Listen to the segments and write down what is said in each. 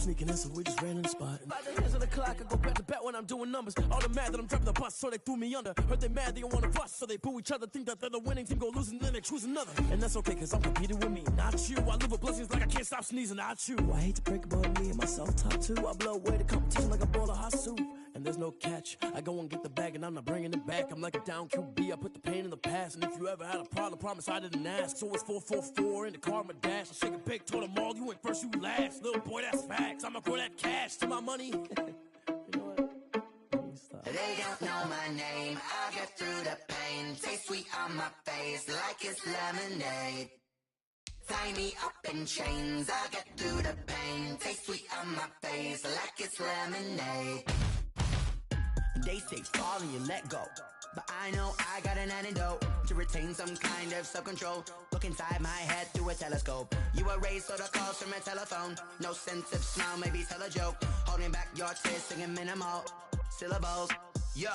sneaking in, so we just ran in the spot. By the hands of the clock, I go back to bet when I'm doing numbers. All the mad that I'm driving the bus, so they threw me under. Heard they mad, they don't want to bust, so they boo each other. Think that they're the winning team, go losing, then they choose another. And that's okay, cause I'm competing with me, not you. I live with blessings like I can't stop sneezing, not you. I hate to break about me and myself top two. I blow away the competition like a bowl of hot soup. And there's no catch. I go and get the bag and I'm not bringing it back. I'm like a down QB, I put the pain in the past. And if you ever had a problem, promise I didn't ask. So it's 444 in the car, my dash. I shake a big, told them all, you ain't first, you last. Little boy, that's facts. I'ma grow that cash to my money. You know what? They don't know my name, I get through the pain. Taste sweet on my face like it's lemonade. Tie me up in chains, I get through the pain. Taste sweet on my face like it's lemonade. They say fall and you let go, but I know I got an antidote to retain some kind of self-control. Look inside my head through a telescope. You erase all the calls from a telephone. No sense of smile, maybe tell a joke. Holding back your tears, singing minimal syllables. Yeah,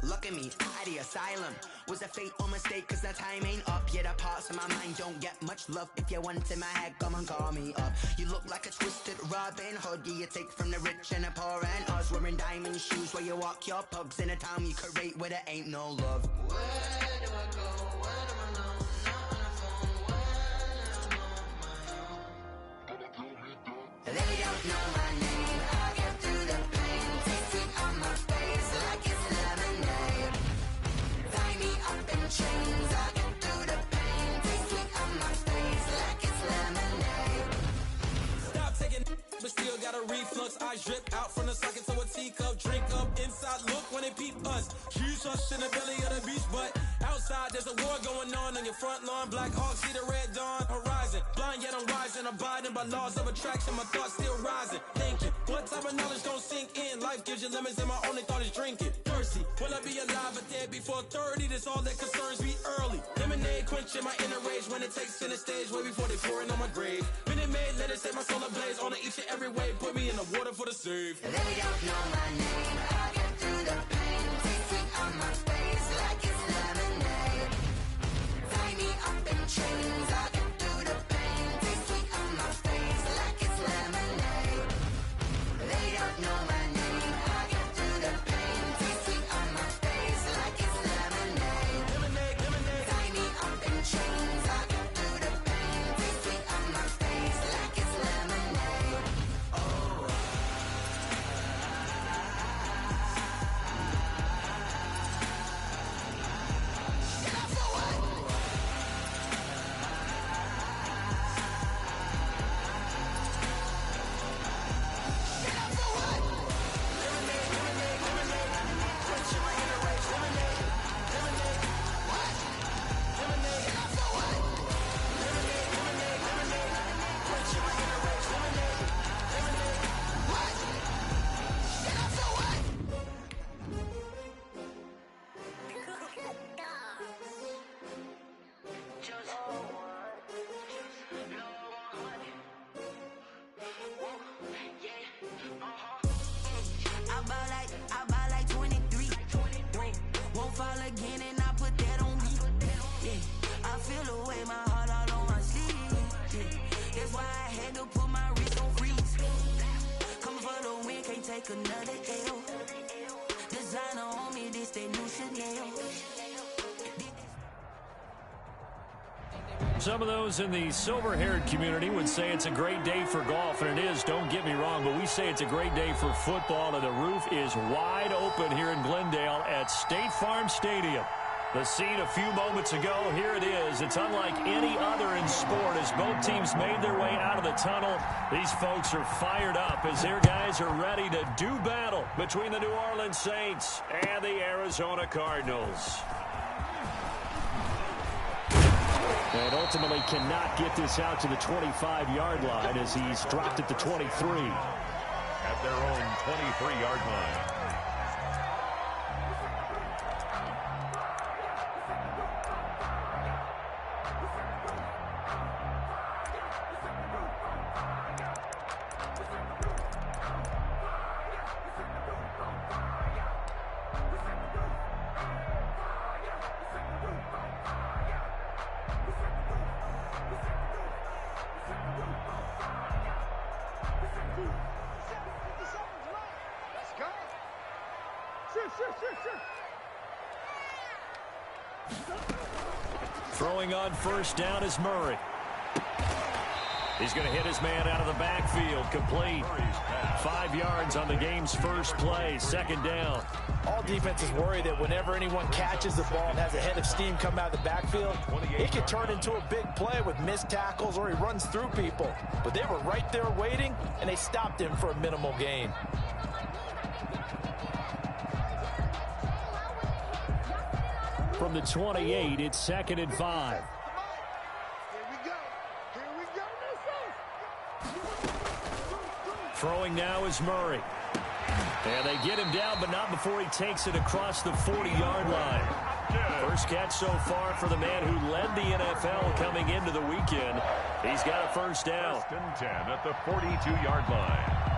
look at me, at the asylum. Was a fate or mistake, cause the time ain't up. Yet the parts of my mind don't get much love. If you want in my head, come and call me up. You look like a twisted Robin Hood. Yeah, you take from the rich and the poor and us. Wearing diamond shoes where you walk your pugs. In a town you create where there ain't no love. Where do I go? Where do I know? Not on the phone. When I'm on my own. They don't know my name. I get through the pain. Taste sweet on my face like it's lemonade. Tie me up in chains. I get through the pain. Taste sweet on my face like it's lemonade. Stop taking, but still got a reflux. Eyes drip out from the socket to a teacup. Drink up inside, look when they peep us. Huge us in the belly of the beach, but outside there's a war going on your front lawn. Black Hawk, see the red dawn horizon. Blind yet I'm rising, abiding by laws of attraction. My thoughts still rising. Thinking, what type of knowledge gon' sink in? Life gives you lemons and my only thought is drinking. Thirsty, will I be alive or dead before 30? That's all that concerns me early. Lemonade quenching my inner rage when it takes center stage way before they pour it on my grave. Minute Maid, let it set my soul ablaze on each and every way. Put me in the water for the save. They don't know my name. I get through the pain. Taste sweet on my face like it's lemonade. Tie me up in chains. I get through the pain. Taste sweet on my face like it's lemonade. They don't know my name. I get through the pain. Taste sweet on my face like it's lemonade. Lemonade, lemonade. Tie me up in chains. I get through the pain. Taste sweet on my face like it's lemonade. I buy like 23. Won't fall again and I put that on me. Yeah, I feel the way my heart all on my sleeve. Yeah, that's why I had to put my wrist on freeze. Coming for the win, can't take another L. Designer on me, this that new Chanel. Some of those in the silver-haired community would say it's a great day for golf, and it is, don't get me wrong, but we say it's a great day for football, and the roof is wide open here in Glendale at State Farm Stadium. The scene a few moments ago, here it is. It's unlike any other in sport as both teams made their way out of the tunnel. These folks are fired up as their guys are ready to do battle between the New Orleans Saints and the Arizona Cardinals. And ultimately cannot get this out to the 25-yard line as he's dropped at the 23. At their own 23-yard line. Throwing on first down is Murray. He's going to hit his man out of the backfield. Complete. 5 yards on the game's first play. Second down. All defenses worry that whenever anyone catches the ball and has a head of steam come out of the backfield, it could turn into a big play with missed tackles or he runs through people. But they were right there waiting, and they stopped him for a minimal gain. From the 28, it's 2nd and 5. Throwing now is Murray. And they get him down, but not before he takes it across the 40-yard line. First catch so far for the man who led the NFL coming into the weekend. He's got a first down. 1st and 10 at the 42-yard line.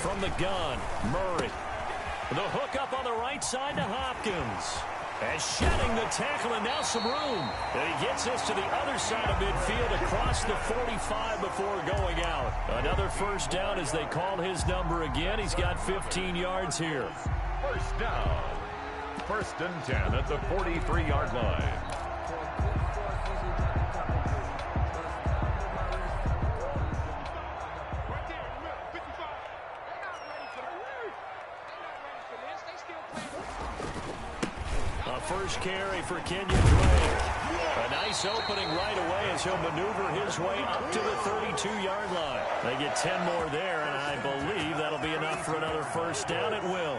From the gun, Murray. The hook up on the right side to Hopkins. And shedding the tackle and now some room. And he gets this to the other side of midfield across the 45 before going out. Another first down as they call his number again. He's got 15 yards here. First down. 1st and 10 at the 43-yard line. First carry for Kenyon Drake. A nice opening right away as he'll maneuver his way up to the 32-yard line. They get 10 more there, and I believe that'll be enough for another first down. It will.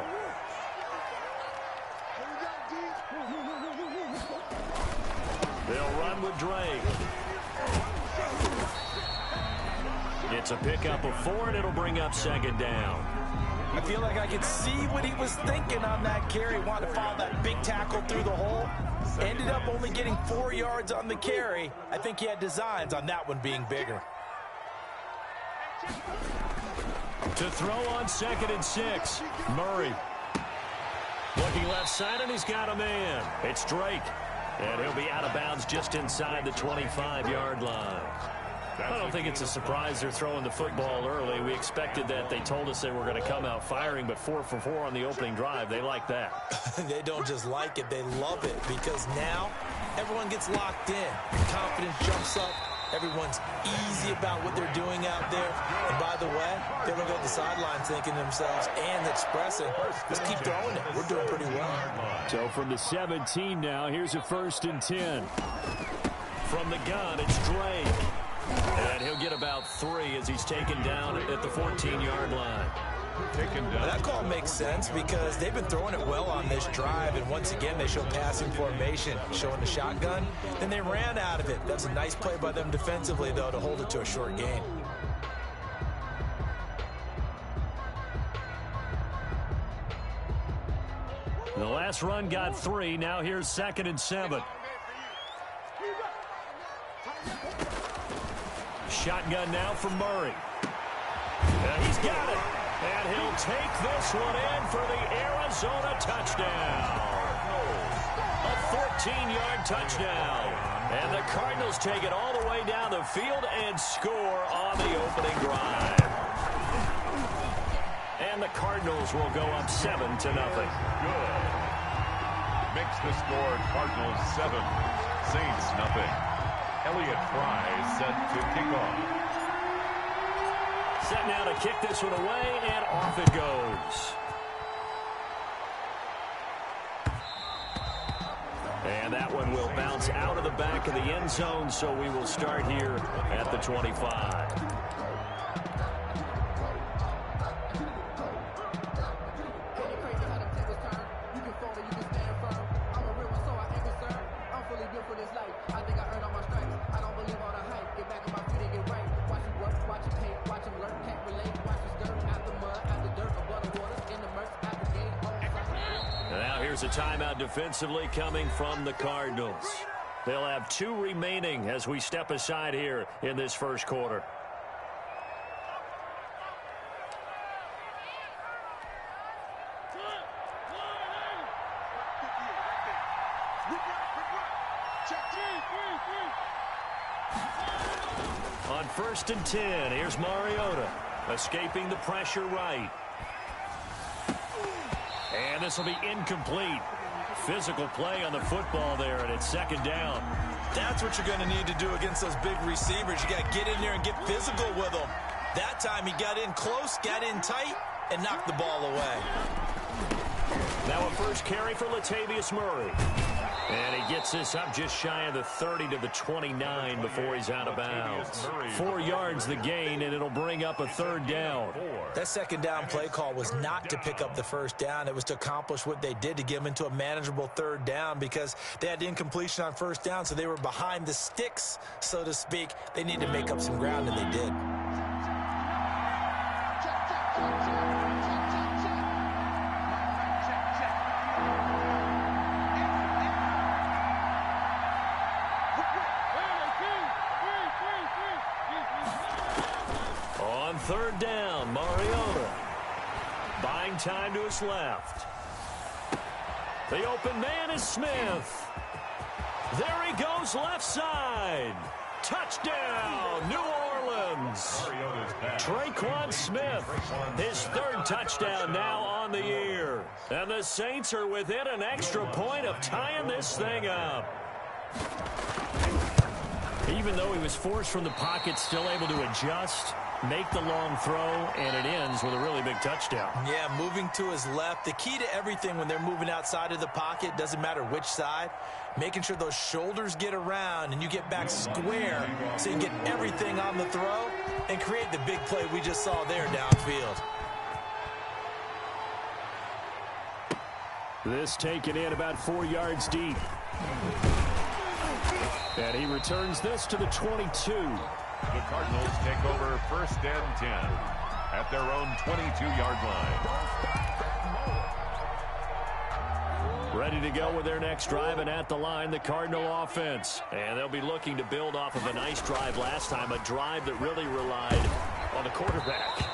They'll run with Drake. It's a pickup of 4, and it'll bring up 2nd down. I feel like I could see what he was thinking on that carry. Wanted to follow that big tackle through the hole. Ended up only getting 4 yards on the carry. I think he had designs on that one being bigger. To throw on 2nd and 6, Murray. Looking left side, and he's got a man. It's Drake. And he'll be out of bounds just inside the 25-yard line. I don't think it's a surprise they're throwing the football early. We expected that. They told us they were going to come out firing, but 4 for 4 on the opening drive. They like that. They don't just like it, they love it, because now everyone gets locked in. Confidence jumps up. Everyone's easy about what they're doing out there. And by the way, they don't go to the sideline thinking to themselves and expressing, let's keep throwing it. We're doing pretty well. So from the 17 now, here's a 1st and 10. From the gun, it's Drake. And he'll get about 3 as he's taken down at the 14-yard line. That call makes sense because they've been throwing it well on this drive, and once again they show passing formation, showing the shotgun. Then they ran out of it. That's a nice play by them defensively, though, to hold it to a short gain. The last run got 3. Now here's 2nd and 7. Shotgun now for Murray. He's got it. And he'll take this one in for the Arizona touchdown. A 14-yard touchdown. And the Cardinals take it all the way down the field and score on the opening drive. And the Cardinals will go up 7-0. Good. Makes the score Cardinals 7, Saints nothing. yr3 set to kick off. Set now to kick this one away, and off it goes. And that one will bounce out of the back of the end zone, so we will start here at the 25. here's a timeout defensively coming from the Cardinals. They'll have 2 remaining as we step aside here in this first quarter. On 1st and 10, here's Mariota, escaping the pressure right. And this will be incomplete. Physical play on the football there, and it's 2nd down. That's what you're going to need to do against those big receivers. You got to get in there and get physical with them. That time he got in close, got in tight, and knocked the ball away. Now a first carry for Latavius Murray. And he gets this up just shy of the 30 to the 29 before he's out of bounds. 4 yards the gain, and it'll bring up a 3rd down. That 2nd down play call was not to pick up the 1st down. It was to accomplish what they did, to get them into a manageable 3rd down, because they had incompletion on 1st down, so they were behind the sticks, so to speak. They needed to make up some ground, and they did. On 3rd down, Mariota buying time to his left. The open man is Smith. There he goes, left side. Touchdown, New Orleans. Traquan Smith, his 3rd touchdown now on the year. And the Saints are within an extra point of tying this thing up. Even though he was forced from the pocket, still able to adjust, make the long throw, and it ends with a really big touchdown. Yeah, moving to his left. The key to everything when they're moving outside of the pocket, doesn't matter which side, making sure those shoulders get around and you get back square so you get everything on the throw and create the big play we just saw there downfield. This taken in about 4 yards deep. And he returns this to the 22. The Cardinals take over 1st and 10 at their own 22-yard line. Ready to go with their next drive, and at the line, the Cardinal offense. And they'll be looking to build off of a nice drive last time, a drive that really relied on the quarterback.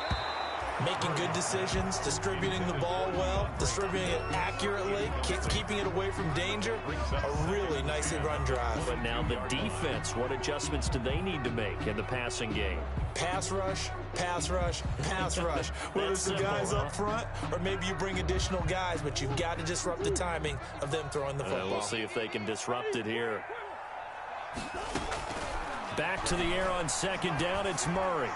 Making good decisions, distributing the ball well, distributing it accurately, keeping it away from danger. A really nicely run drive. But now the defense, what adjustments do they need to make in the passing game? Pass rush, pass rush, pass rush. Whether it's the guys up front or maybe you bring additional guys, but you've got to disrupt the timing of them throwing the football. We'll see if they can disrupt it here. Back to the air on 2nd down, it's Murray.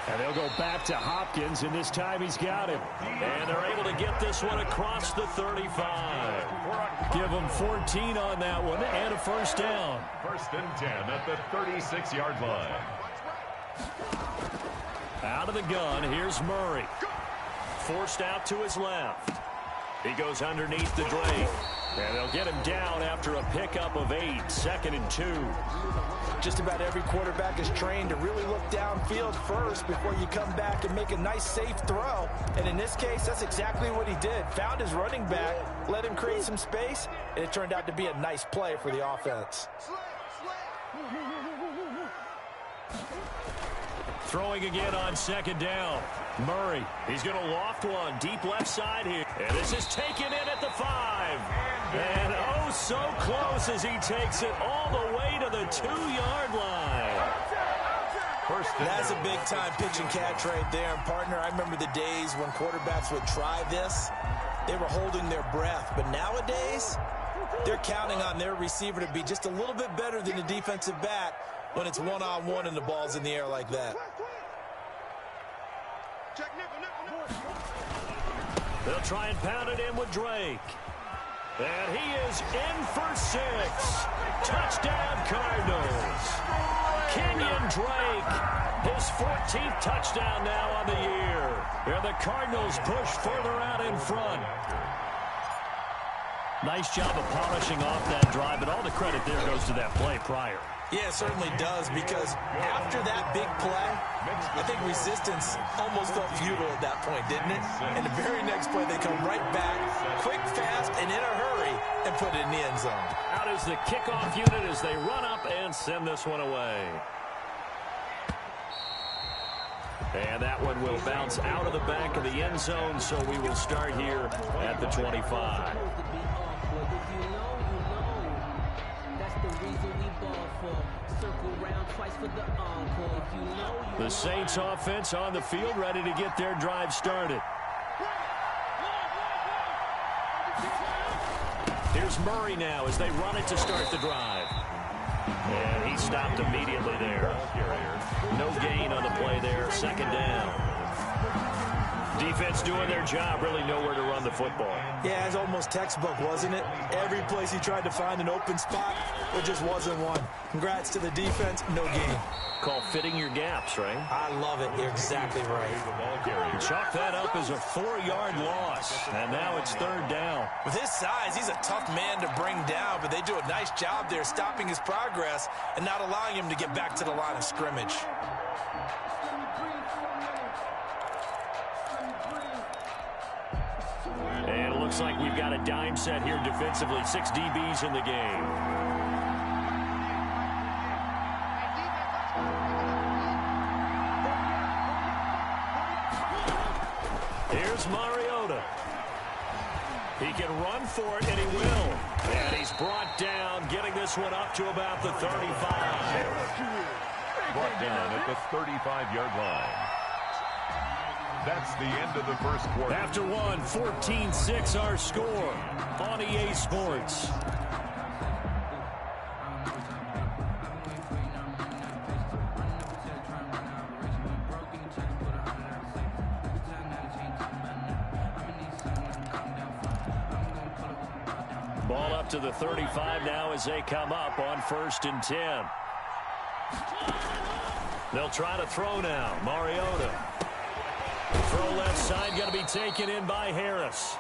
And they'll go back to Hopkins, and this time he's got him. And they're able to get this one across the 35. Give them 14 on that one and a 1st down. 1st and 10 at the 36-yard line. Out of the gun, here's Murray. Forced out to his left. He goes underneath the Drake. And they'll get him down after a pickup of 8, 2nd and 2. Just about every quarterback is trained to really look downfield first before you come back and make a nice, safe throw. And in this case, that's exactly what he did. Found his running back, let him create some space, and it turned out to be a nice play for the offense. Throwing again on 2nd down. Murray, he's going to loft one deep left side here. And this is taken in at the 5. And oh, so close as he takes it all the way to the 2-yard line. That's a big-time pitch and catch right there. And, partner, I remember the days when quarterbacks would try this. They were holding their breath. But nowadays, they're counting on their receiver to be just a little bit better than the defensive back when it's one-on-one and the ball's in the air like that. They'll try and pound it in with Drake. And he is in for 6. Touchdown, Cardinals. Kenyon Drake, his 14th touchdown now on the year. And the Cardinals push further out in front. Nice job of polishing off that drive, but all the credit there goes to that play prior. Yeah, it certainly does, because after that big play, I think resistance almost felt futile at that point, didn't it? And the very next play, they come right back, quick, fast, and in a hurry, and put it in the end zone. Out is the kickoff unit as they run up and send this one away. And that one will bounce out of the back of the end zone, so we will start here at the 25. The Saints offense on the field, ready to get their drive started. Here's Murray now as they run it to start the drive. And he stopped immediately there. No gain on the play there, second down. Defense doing their job, really nowhere to run the football. Yeah, it's almost textbook, wasn't it? Every place he tried to find an open spot, there just wasn't one. Congrats to the defense, no gain. Call fitting your gaps, right? I love it. You're exactly right. Chalk that up as a 4-yard loss, and now it's third down. With his size, he's a tough man to bring down, but they do a nice job there stopping his progress and not allowing him to get back to the line of scrimmage. And it looks like we've got a dime set here defensively. 6 DBs in the game. Here's Mariota. He can run for it, and he will. And he's brought down, getting this one up to about the 35. Brought down at the 35-yard line. That's the end of the first quarter. After one, 14-6 our score on EA Sports. Ball up to the 35 now as they come up on 1st and 10. They'll try to throw now. Mariota. Throw left side, got to be taken in by Harris.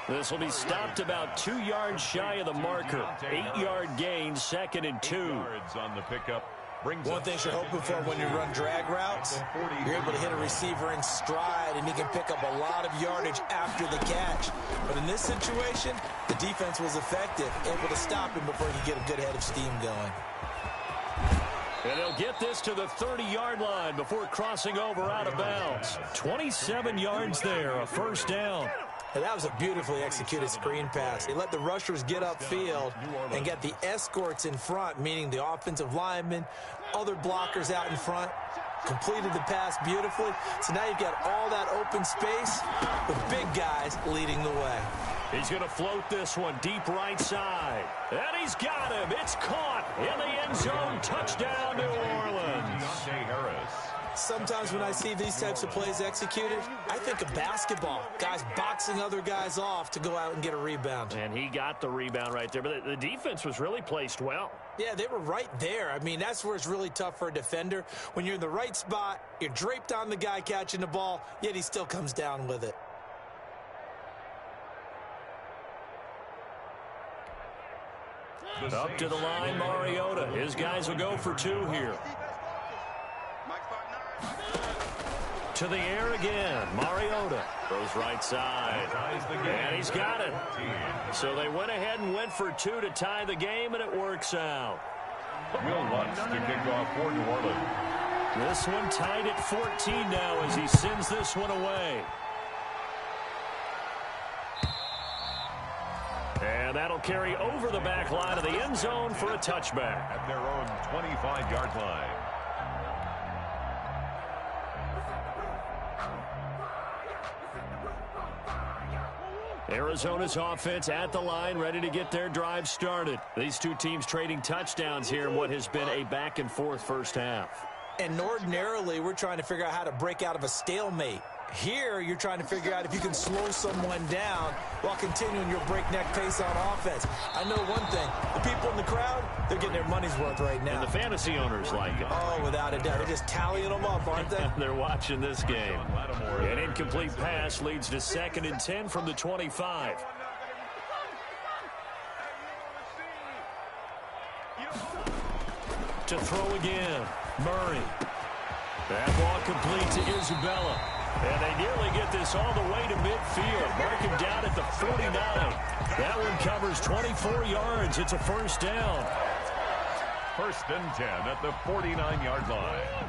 This will be stopped about 2 yards shy of the marker. 8-yard gain, 2nd and 2. On the pickup. One thing you're hoping for when you run drag routes, you're able to hit a receiver in stride, and he can pick up a lot of yardage after the catch. But in this situation, the defense was effective, able to stop him before he could get a good head of steam going. And they'll get this to the 30-yard line before crossing over out of bounds. 27 yards there, a first down. And that was a beautifully executed screen pass. They let the rushers get upfield and get the escorts in front, meaning the offensive linemen, other blockers out in front, completed the pass beautifully. So now you've got all that open space with big guys leading the way. He's going to float this one deep right side. And he's got him. It's caught in the end zone. Touchdown, New Orleans. Sometimes when I see these types of plays executed, I think of basketball. Guys boxing other guys off to go out and get a rebound. And he got the rebound right there. But the defense was really placed well. Yeah, they were right there. I mean, that's where it's really tough for a defender. When you're in the right spot, you're draped on the guy catching the ball, yet he still comes down with it. Up to the line, Mariota. His guys will go for 2 here. To the air again. Mariota throws right side. And he's got it. So they went ahead and went for 2 to tie the game, and it works out. Will Lutz to kick off for New Orleans. This one tied at 14 now as he sends this one away. And that'll carry over the back line of the end zone for a touchback. At their own 25-yard line. Arizona's offense at the line, ready to get their drive started. These two teams trading touchdowns here in what has been a back-and-forth first half. And ordinarily, we're trying to figure out how to break out of a stalemate. Here, you're trying to figure out if you can slow someone down while continuing your breakneck pace on offense. I know one thing. The people in the crowd, they're getting their money's worth right now. And the fantasy owners like it. Oh, without a doubt. They're just tallying them up, aren't they? They're watching this game. An incomplete pass leads to 2nd and 10 from the 25. To throw again, Murray. That ball complete to Isabella. And they nearly get this all the way to midfield. Mark him down at the 49. That one covers 24 yards. It's a first down. First and 10 at the 49-yard line.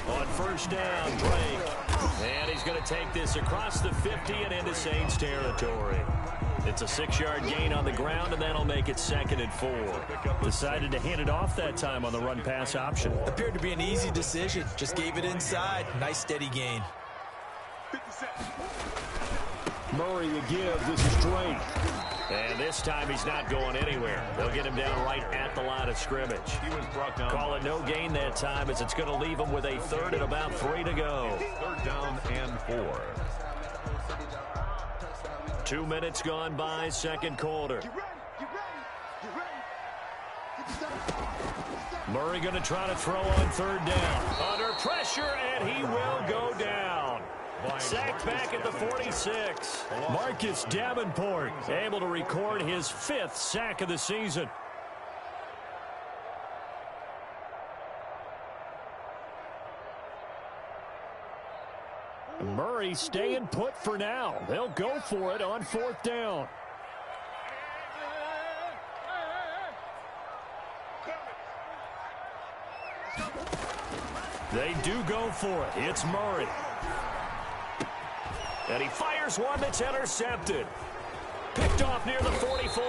On first down, Drake. And he's going to take this across the 50 and into Saints territory. It's a 6-yard gain on the ground, and that'll make it 2nd and 4. Decided to hand it off that time on the run-pass option. Appeared to be an easy decision. Just gave it inside. Nice, steady gain. Murray to give. This is Drake. And this time he's not going anywhere. They'll get him down right at the line of scrimmage. He was brought down. Call it no gain that time, as it's going to leave him with a 3rd and about 3 to go. 3rd down and 4. 2 minutes gone by, second quarter. Murray going to try to throw on 3rd down. Under pressure, and he will go down. Sacked back at the 46. Marcus Davenport able to record his 5th sack of the season. Murray staying put for now. They'll go for it on 4th down. They do go for it. It's Murray. And he fires one that's intercepted. Picked off near the 44.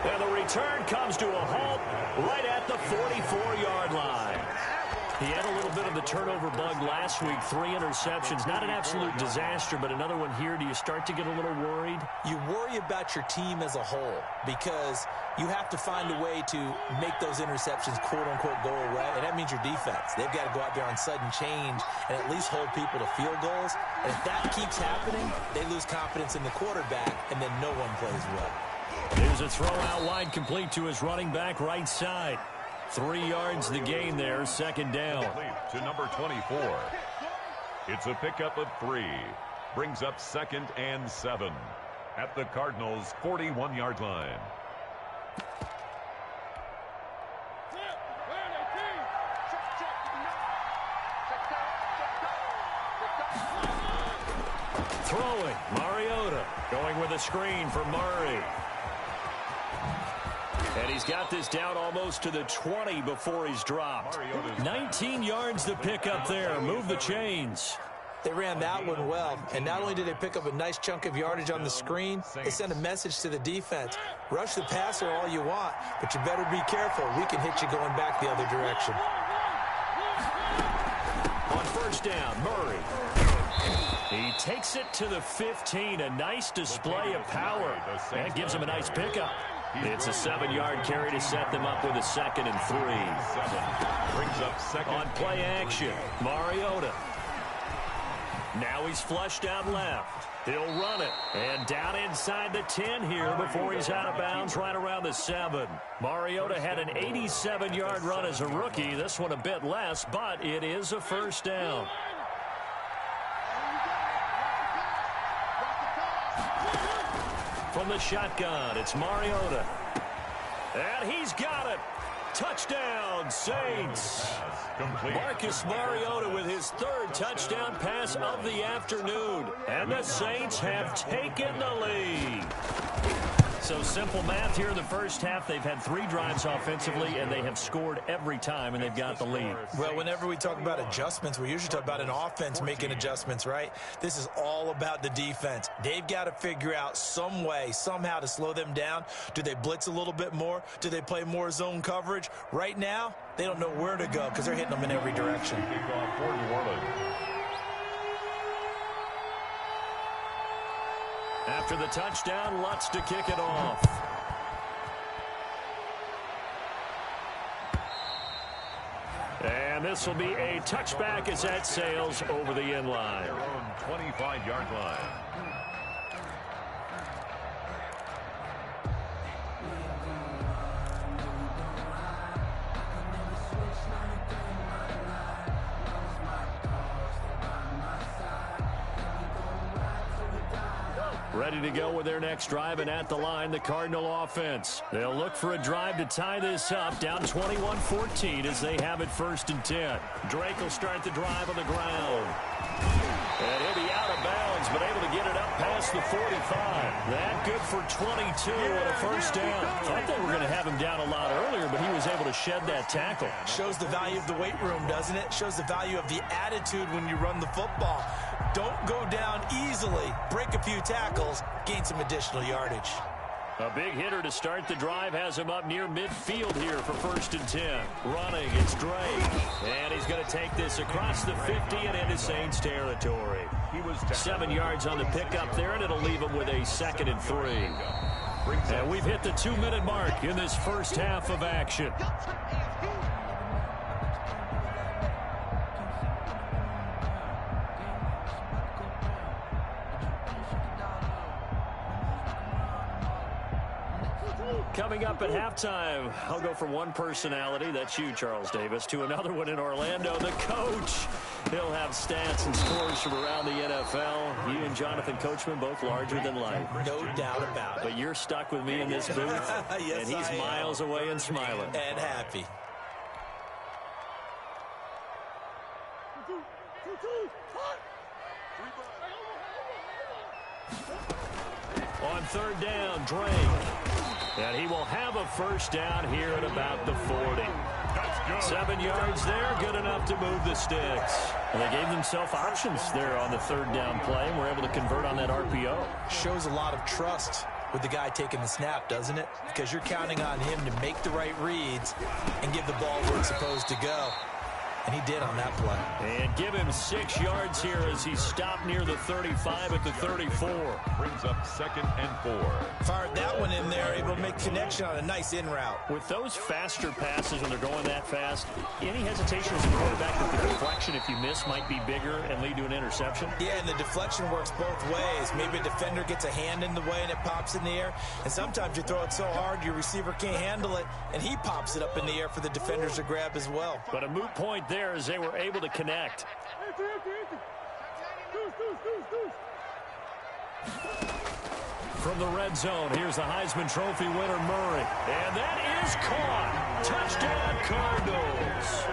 And the return comes to a halt right at the 44-yard line. He had a little bit of the turnover bug last week. 3 interceptions. Not an absolute disaster, but another one here. Do you start to get a little worried? You worry about your team as a whole because you have to find a way to make those interceptions, quote-unquote, go away, and that means your defense. They've got to go out there on sudden change and at least hold people to field goals. And if that keeps happening, they lose confidence in the quarterback, and then no one plays well. There's a throw out wide complete to his running back right side. 3 yards the gain there, 2nd down. To number 24. It's a pickup of 3. Brings up 2nd and 7 at the Cardinals' 41-yard line. Throwing, Mariota going with a screen for Murray. And he's got this down almost to the 20 before he's dropped. 19 yards to pick up there. Move the chains. They ran that one well, and not only did they pick up a nice chunk of yardage on the screen, they sent a message to the defense. Rush the passer all you want, but you better be careful. We can hit you going back the other direction. On first down, Murray. He takes it to the 15. A nice display of power. That gives him a nice pickup. It's a 7-yard carry to set them up with a 2nd and 3. Brings up 2nd. On play action, Mariota. Now he's flushed out left. He'll run it. And down inside the 10 here before he's out of bounds right around the 7. Mariota had an 87-yard run as a rookie. This one a bit less, but it is a first down. From the shotgun, it's Mariota. And he's got it. Touchdown, Saints. Marcus Mariota with his 3rd touchdown pass of the afternoon. And the Saints have taken the lead. So simple math here in the first half. They've had 3 drives offensively, and they have scored every time, and they've got the lead. Well, whenever we talk about adjustments, we usually talk about an offense making adjustments, right? This is all about the defense. They've got to figure out some way, somehow to slow them down. Do they blitz a little bit more? Do they play more zone coverage? Right now, they don't know where to go because they're hitting them in every direction. Kickoff for New Orleans. After the touchdown, Lutz to kick it off. And this will be a touchback as that sails over the end line. Their own 25-yard line. Ready to go with their next drive, and at the line, the Cardinal offense. They'll look for a drive to tie this up, down 21-14 as they have it 1st and 10. Drake will start the drive on the ground. And he'll be out of bounds, but able to get it up past the 45. That good for 22 and a first down. Thought they were going to have him down a lot earlier, but he was able to shed that tackle. Shows the value of the weight room, doesn't it? Shows the value of the attitude when you run the football. Don't go down easily. Break a few tackles, gain some additional yardage. A big hitter to start the drive has him up near midfield here for 1st and 10. Running, it's Drake. And he's going to take this across the 50 and into Saints territory. 7 yards on the pickup there, and it'll leave him with a 2nd and 3. And we've hit the 2-minute mark in this first half of action. Coming up at halftime, I'll go from one personality, that's you, Charles Davis, to another one in Orlando, the coach. He'll have stats and scores from around the NFL. You and Jonathan Coachman, both larger than life. No doubt about it. But you're stuck with me in this booth, yes, and he's miles away and smiling. And happy. On 3rd down, Drake. And he will have a first down here at about the 40. 7 yards there, good enough to move the sticks. And they gave themselves options there on the 3rd down play, and were able to convert on that RPO. Shows a lot of trust with the guy taking the snap, doesn't it? Because you're counting on him to make the right reads and give the ball where it's supposed to go. And he did on that play. And give him 6 yards here as he stopped near the 35 at the 34. Brings up 2nd and 4. Fired that one in there, able to make connection on a nice in route. With those faster passes when they're going that fast, any hesitation as a quarterback that the deflection, if you miss, might be bigger and lead to an interception? Yeah, and the deflection works both ways. Maybe a defender gets a hand in the way and it pops in the air. And sometimes you throw it so hard your receiver can't handle it, and he pops it up in the air for the defenders to grab as well. But a moot point there as they were able to connect. From the red zone, here's the Heisman Trophy winner, Murray. And that is caught. Touchdown, Cardinals.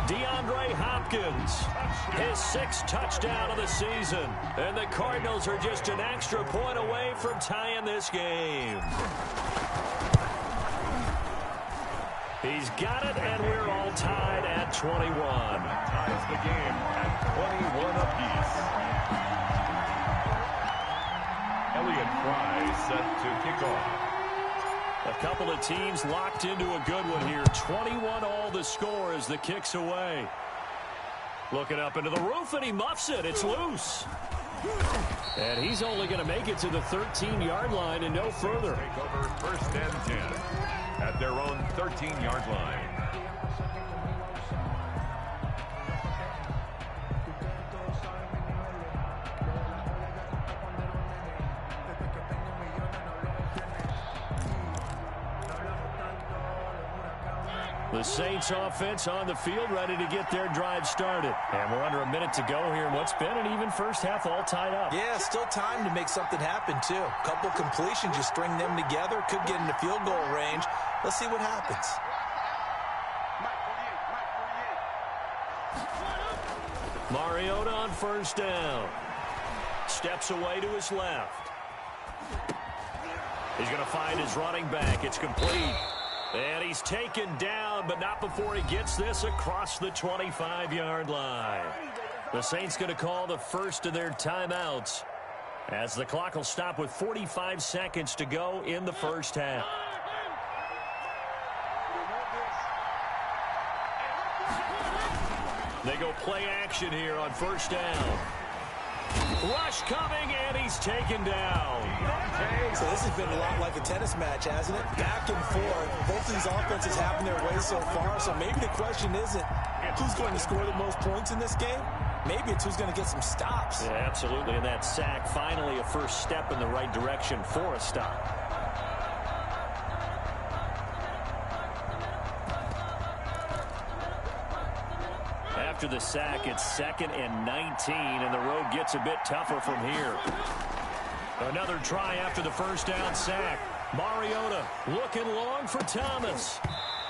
DeAndre Hopkins, his 6th touchdown of the season. And the Cardinals are just an extra point away from tying this game. He's got it, and we're all tied at 21. Ties the game at 21 apiece. Elliott Fry set to kick off. A couple of teams locked into a good one here. 21 all the score as the kick's away. Looking up into the roof, and he muffs it. It's loose. And he's only going to make it to the 13-yard line and no further. Take over 1st and 10 at their own 13-yard line. The Saints offense on the field, ready to get their drive started. And we're under a minute to go here in what's been an even first half, all tied up. Yeah, still time to make something happen, too. Couple completions, you string them together, could get into field goal range. Let's see what happens. Mariota on 1st down. Steps away to his left. He's going to find his running back. It's complete. And he's taken down, but not before he gets this across the 25-yard line. The Saints going to call the first of their timeouts as the clock will stop with 45 seconds to go in the first half. They go play action here on 1st down. Rush coming, and he's taken down. So this has been a lot like a tennis match, hasn't it? Back and forth. Both of these offenses having their way so far. So maybe the question isn't who's going to score the most points in this game. Maybe it's who's going to get some stops. Yeah, absolutely. And that sack, finally a first step in the right direction for a stop. After the sack, it's 2nd and 19, and the road gets a bit tougher from here. Another try after the first down sack. Mariota looking long for Thomas.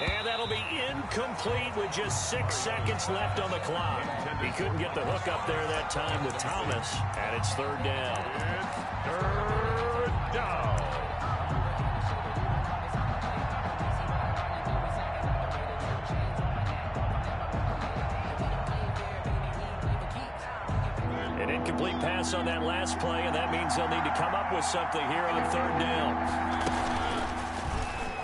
And that'll be incomplete with just 6 seconds left on the clock. He couldn't get the hook up there that time with Thomas. And it's third down. Third down. An incomplete pass on that last play, and that means they'll need to come up with something here on third down.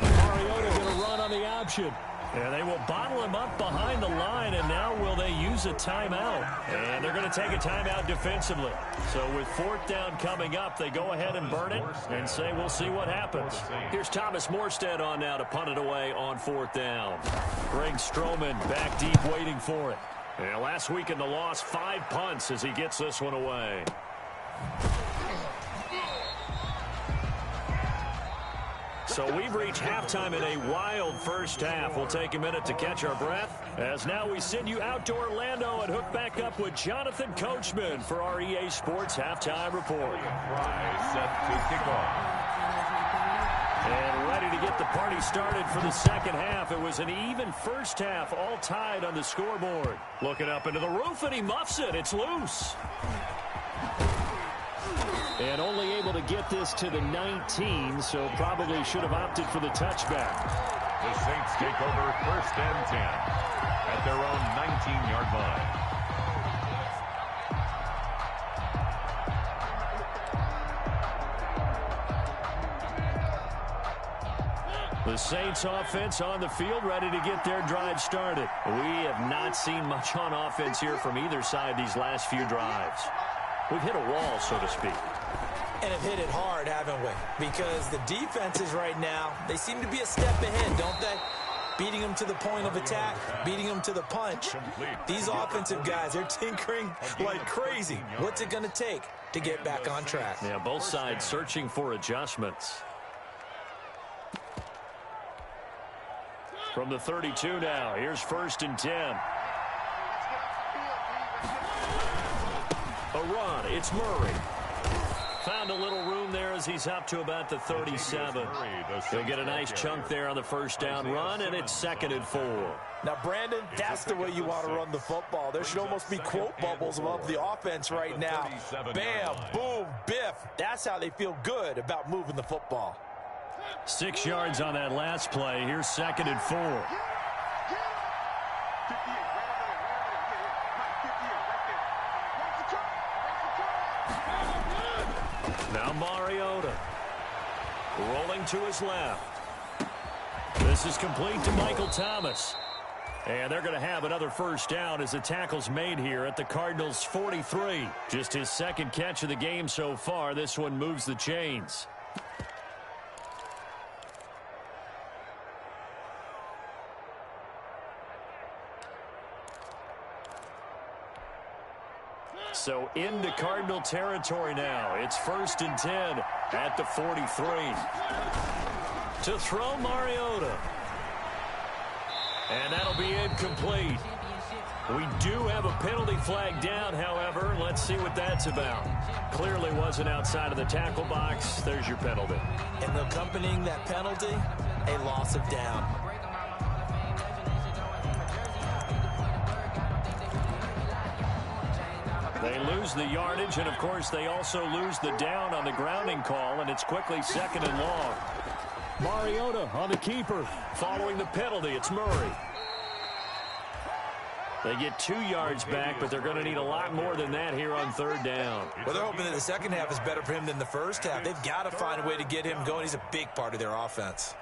Mariota going to run on the option. And they will bottle him up behind the line, and now will they use a timeout? And they're going to take a timeout defensively. So with fourth down coming up, they go ahead and burn it and say we'll see what happens. Here's Thomas Morstead on now to punt it away on fourth down. Greg Stroman back deep waiting for it. And last week in the loss, 5 punts as he gets this one away. So we've reached halftime in a wild first half. We'll take a minute to catch our breath as now we send you out to Orlando and hook back up with Jonathan Coachman for our EA Sports Halftime Report. Set to kick off. And ready to get the party started for the second half. It was an even first half, all tied on the scoreboard. Looking up into the roof, and he muffs it. It's loose. And only able to get this to the 19, so probably should have opted for the touchback. The Saints take over first and 10 at their own 19-yard line. The Saints offense on the field, ready to get their drive started. We have not seen much on offense here from either side these last few drives. We've hit a wall, so to speak. And have hit it hard, haven't we? Because the defenses right now, they seem to be a step ahead, don't they? Beating them to the point of attack, beating them to the punch. These offensive guys, they're tinkering like crazy. What's it going to take to get back on track? Yeah, both sides searching for adjustments. From the 32 now, here's first and 10. A run, it's Murray. Found a little room there as he's up to about the 37. He'll get a nice chunk there on the first down run, and it's 2nd and 4. Now, Brandon, that's the way you want to run the football. There should almost be quote bubbles above the offense right now. Bam, boom, biff. That's how they feel good about moving the football. 6 yards on that last play. Here's 2nd and 4. Now Mariota rolling to his left. This is complete to Michael Thomas. And they're going to have another first down as the tackle's made here at the Cardinals' 43. Just his second catch of the game so far. This one moves the chains. So into Cardinal territory now. It's 1st and 10 at the 43. To throw Mariota. And that'll be incomplete. We do have a penalty flag down, however. Let's see what that's about. Clearly wasn't outside of the tackle box. There's your penalty. And accompanying that penalty, a loss of down. They lose the yardage, and, of course, they also lose the down on the grounding call, and it's quickly 2nd and long. Mariota on the keeper. Following the penalty, it's Murray. They get 2 yards back, but they're going to need a lot more than that here on third down. Well, they're hoping that the second half is better for him than the first half. They've got to find a way to get him going. He's a big part of their offense.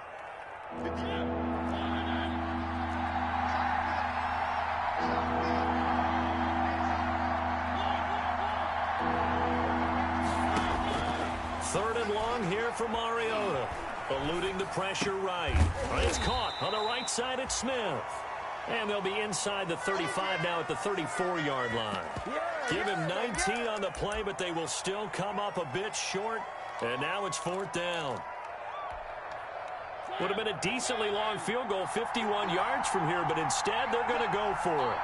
Third and long here for Mariota. Eluding the pressure right. It's caught on the right side at Smith. And they'll be inside the 35 now at the 34-yard line. Give him 19 on the play, but they will still come up a bit short. And now it's 4th down. Would have been a decently long field goal, 51 yards from here, but instead they're going to go for it.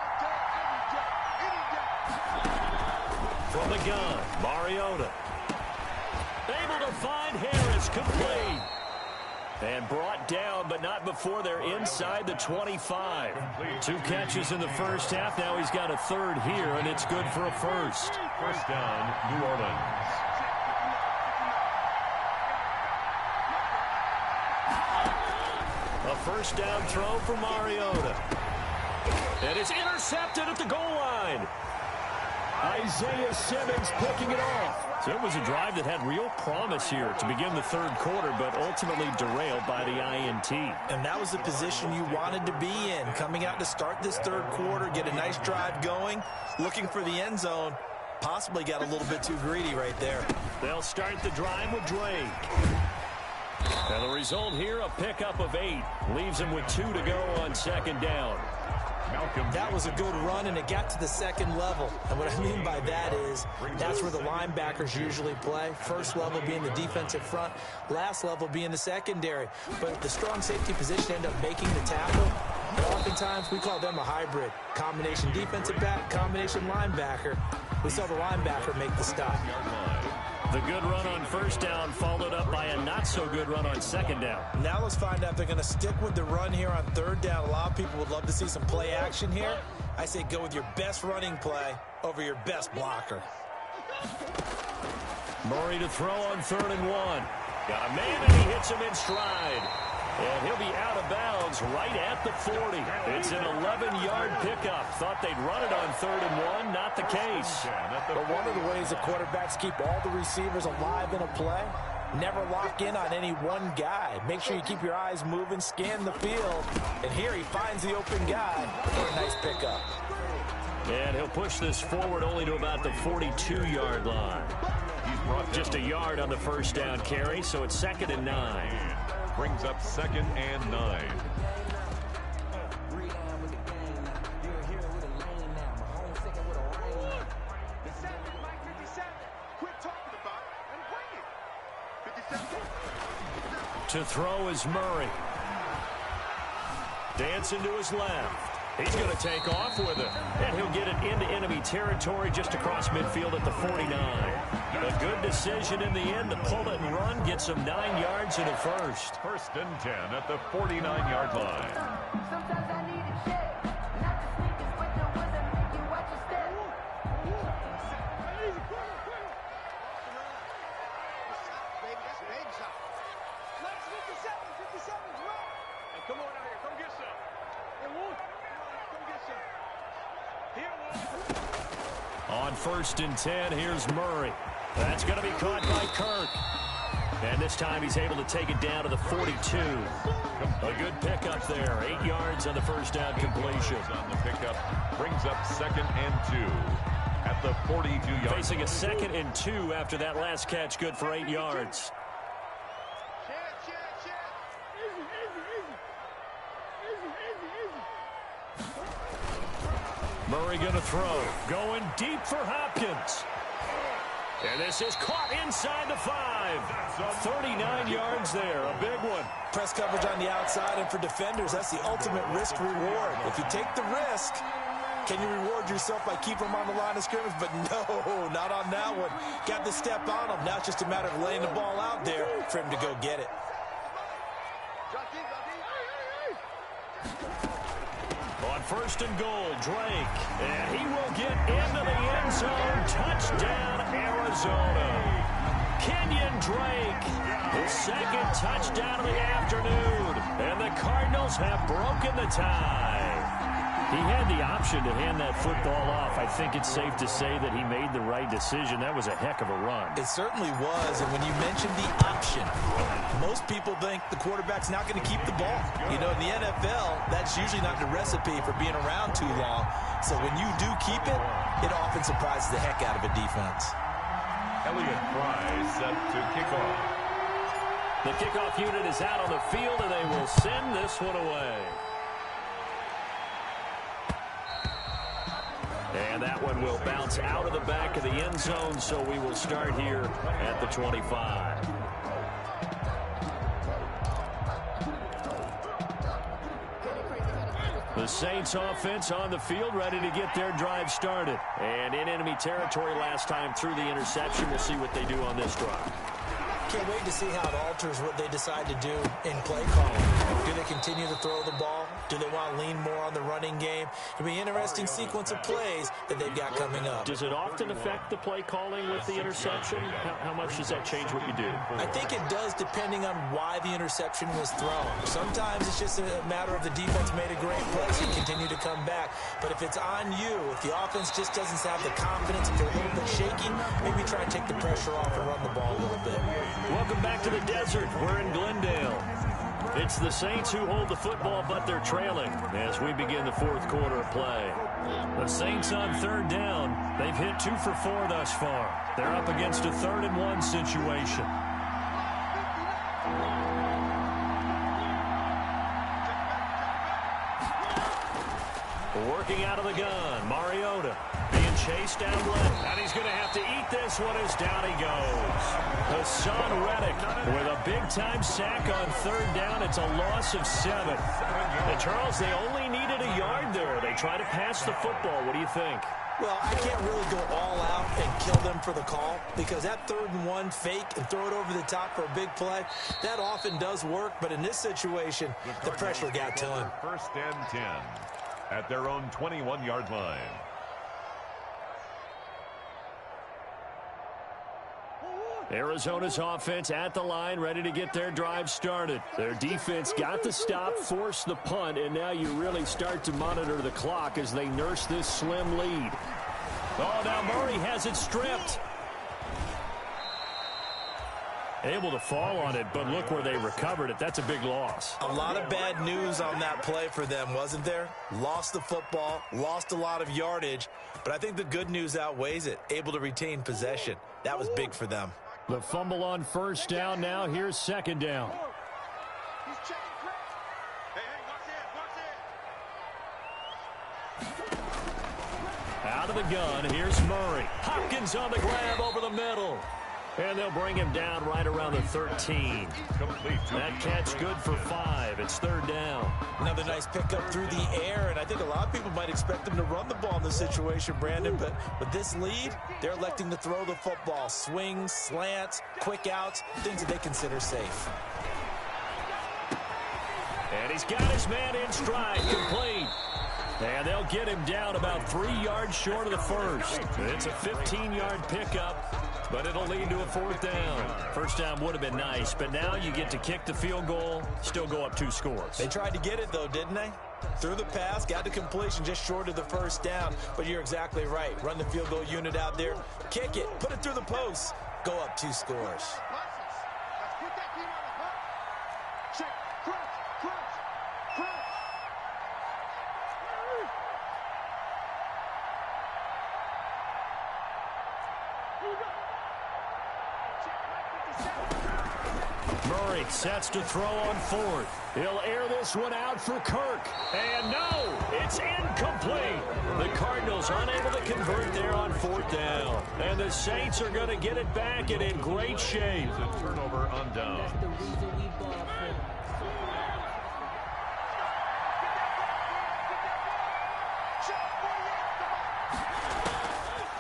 From the gun, Mariota. to find Harris, complete. And brought down, but not before they're inside the 25. 2 catches in the first half. Now he's got a third here, and it's good for a first. First down, New Orleans. A first down throw for Mariota. And it's intercepted at the goal line. Isaiah Simmons picking it off. So it was a drive that had real promise here to begin the third quarter, but ultimately derailed by the INT. And that was the position you wanted to be in, coming out to start this third quarter, get a nice drive going, looking for the end zone. Possibly got a little bit too greedy right there. They'll start the drive with Drake. And the result here, a pickup of 8. Leaves him with 2 to go on second down. That was a good run, and it got to the second level. And what I mean by that is that's where the linebackers usually play. First level being the defensive front, last level being the secondary. But if the strong safety position end up making the tackle, and oftentimes we call them a hybrid. Combination defensive back, combination linebacker. We saw the linebacker make the stop. The good run on first down followed up by a not-so-good run on second down. Now let's find out if they're going to stick with the run here on third down. A lot of people would love to see some play action here. I say go with your best running play over your best blocker. Murray to throw on 3rd and 1. Got a man, and he hits him in stride. And he'll be out of bounds right at the 40. It's an 11-yard pickup. Thought they'd run it on 3rd and 1. Not the case. But one of the ways that quarterbacks keep all the receivers alive in a play, never lock in on any one guy. Make sure you keep your eyes moving, scan the field. And here he finds the open guy for a nice pickup. And he'll push this forward only to about the 42-yard line. Just a yard on the first down carry, so it's 2nd and 9. Brings up 2nd and 9. To throw is Murray. Dancing to his left. He's going to take off with it. And he'll get it into enemy territory just across midfield at the 49. A good decision in the end to pull it and run. Gets him 9 yards in a first. 1st and 10 at the 49-yard line. Sometimes I need a check, not to sneakers, but the ones that make you watch your step. Come on out here, come get some. Come get some. On 1st and 10, here's Murray. That's going to be caught by Kirk. And this time he's able to take it down to the 42. A good pickup there. 8 yards on the first down completion. On the pickup, brings up 2nd and 2 at the 42-yard. Facing a 2nd and 2 after that last catch, good for 8 yards. Murray going to throw. Going deep for Hopkins. And this is caught inside the 5. 39 yards there. A big one. Press coverage on the outside, and for defenders, that's the ultimate risk reward. If you take the risk, can you reward yourself by keeping them on the line of scrimmage? But no, not on that one. Got the step on him. Now it's just a matter of laying the ball out there for him to go get it. On 1st and goal, Drake. And he will get into the end zone. Touchdown, Arizona. Kenyon Drake, his 2nd touchdown of the afternoon. And the Cardinals have broken the tie. He had the option to hand that football off. I think it's safe to say that he made the right decision. That was a heck of a run. It certainly was, and when you mentioned the option, most people think the quarterback's not going to keep the ball. You know, in the NFL, that's usually not the recipe for being around too long. So when you do keep it, it often surprises the heck out of a defense. Elliott Fry set to kick off. The kickoff unit is out on the field, and they will send this one away. And that one will bounce out of the back of the end zone, so we will start here at the 25. The Saints offense on the field, ready to get their drive started. And in enemy territory last time through the interception. We'll see what they do on this drive. Can't wait to see how it alters what they decide to do in play calling. Do they continue to throw the ball? Do they want to lean more on the running game? It'll be an interesting sequence of plays that they've got coming up. Does it often affect the play calling with the interception? How much does that change what you do? I think it does, depending on why the interception was thrown. Sometimes it's just a matter of the defense made a great play, so you continue to come back. But if it's on you, if the offense just doesn't have the confidence, if they're a little bit shaky, maybe try and take the pressure off and run the ball a little bit. Welcome back to the desert. We're in Glendale. It's the Saints who hold the football, but they're trailing as we begin the fourth quarter of play. The Saints on third down. They've hit 2 for 4 thus far. They're up against a 3rd-and-1 situation. Working out of the gun, Mariota being chased down left, and he's going to have to eat this one as down he goes. Hassan Reddick with a big-time sack on 3rd down. It's a loss of 7. And Charles, they only needed a yard there. They try to pass the football. What do you think? Well, I can't really go all out and kill them for the call because that 3rd-and-1 fake and throw it over the top for a big play, that often does work. But in this situation, the pressure got to him. 1st and 10 at their own 21-yard line. Arizona's offense at the line, ready to get their drive started. Their defense got the stop, forced the punt, and now you really start to monitor the clock as they nurse this slim lead. Oh, now Murray has it stripped. Able to fall on it, but look where they recovered it. That's a big loss. A lot of bad news on that play for them, wasn't there? Lost the football, lost a lot of yardage, but I think the good news outweighs it. Able to retain possession. That was big for them. The fumble on 1st down. Now here's 2nd down. He's checking Chris. Hey, watch it. Out of the gun, here's Murray. Hopkins on the grab over the middle. And they'll bring him down right around the 13. That catch good for 5. It's 3rd down. Another nice pickup through the air, and I think a lot of people might expect them to run the ball in this situation, Brandon, but with this lead, they're electing to throw the football. Swings, slants, quick outs, things that they consider safe. And he's got his man in stride, complete. And they'll get him down about 3 yards short of the first. It's a 15-yard pickup, but it'll lead to a 4th down. 1st down would have been nice, but now you get to kick the field goal, still go up 2 scores. They tried to get it, though, didn't they? Threw the pass, got the completion just short of the 1st down, but you're exactly right. Run the field goal unit out there, kick it, put it through the post, go up 2 scores. Let's put that team on the punt. Check. Crunch. Murray sets to throw on 4th. He'll air this one out for Kirk. And no, it's incomplete. The Cardinals unable to convert there on 4th down. And the Saints are going to get it back and in great shape. A turnover on down.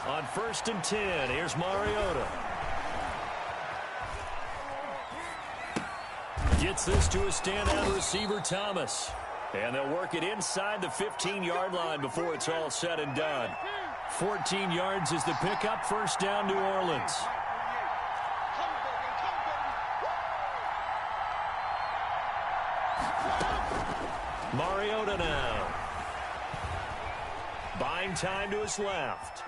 On 1st and 10, here's Mariota. Gets this to a standout receiver, Thomas. And they'll work it inside the 15-yard line before it's all said and done. 14 yards is the pickup. 1st down, New Orleans. Mariota now. Buying time to his left.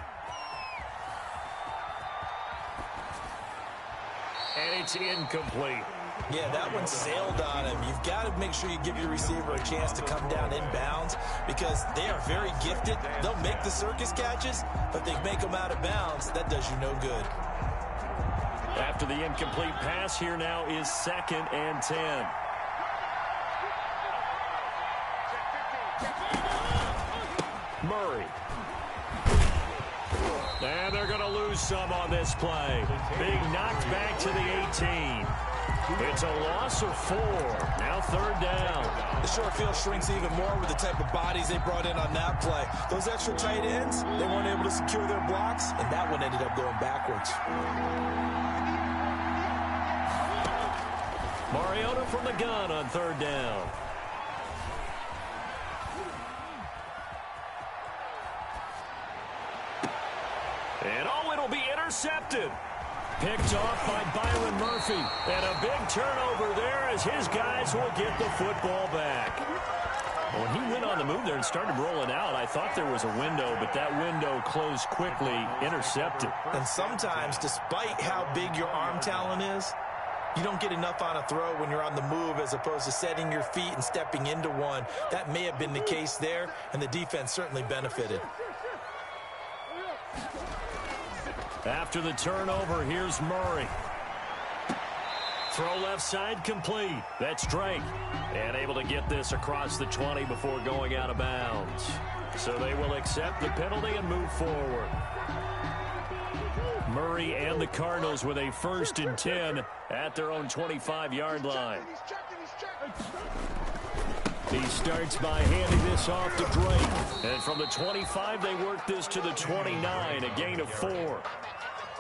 And it's incomplete. Yeah, that one sailed on him. You've got to make sure you give your receiver a chance to come down inbounds because they are very gifted. They'll make the circus catches, but they make them out of bounds. That does you no good. After the incomplete pass, here now is 2nd and 10. Murray. And they're going to lose some on this play. Being knocked back to the 18. It's a loss of 4. Now 3rd down. The short field shrinks even more with the type of bodies they brought in on that play. Those extra tight ends, they weren't able to secure their blocks, and that one ended up going backwards. Mariota from the gun on 3rd down. And it'll be intercepted. Picked off by Byron Murphy. And a big turnover there as his guys will get the football back. When he went on the move there and started rolling out, I thought there was a window, but that window closed quickly, intercepted. And sometimes, despite how big your arm talent is, you don't get enough on a throw when you're on the move as opposed to setting your feet and stepping into one. That may have been the case there, and the defense certainly benefited. After the turnover, here's Murray. Throw left side complete. That's Drake. And able to get this across the 20 before going out of bounds. So they will accept the penalty and move forward. Murray and the Cardinals with a 1st and 10 at their own 25-yard line. He starts by handing this off to Drake. And from the 25, they work this to the 29, a gain of 4.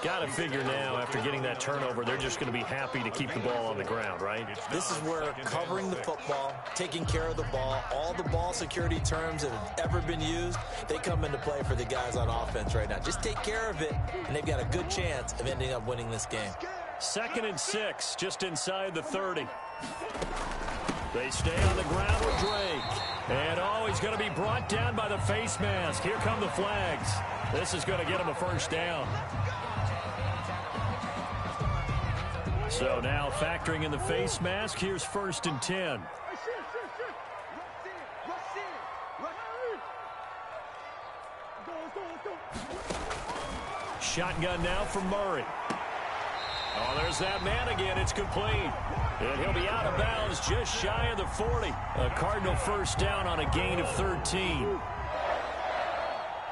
Got to figure now, after getting that turnover, they're just going to be happy to keep the ball on the ground, right? This is where covering the football, taking care of the ball, all the ball security terms that have ever been used, they come into play for the guys on offense right now. Just take care of it, and they've got a good chance of ending up winning this game. 2nd and 6, just inside the 30. They stay on the ground with Drake. And, he's going to be brought down by the face mask. Here come the flags. This is going to get him a 1st down. So now factoring in the face mask, here's 1st and 10. Shotgun now for Murray. Oh, there's that man again. It's complete. And he'll be out of bounds just shy of the 40. A Cardinal 1st down on a gain of 13.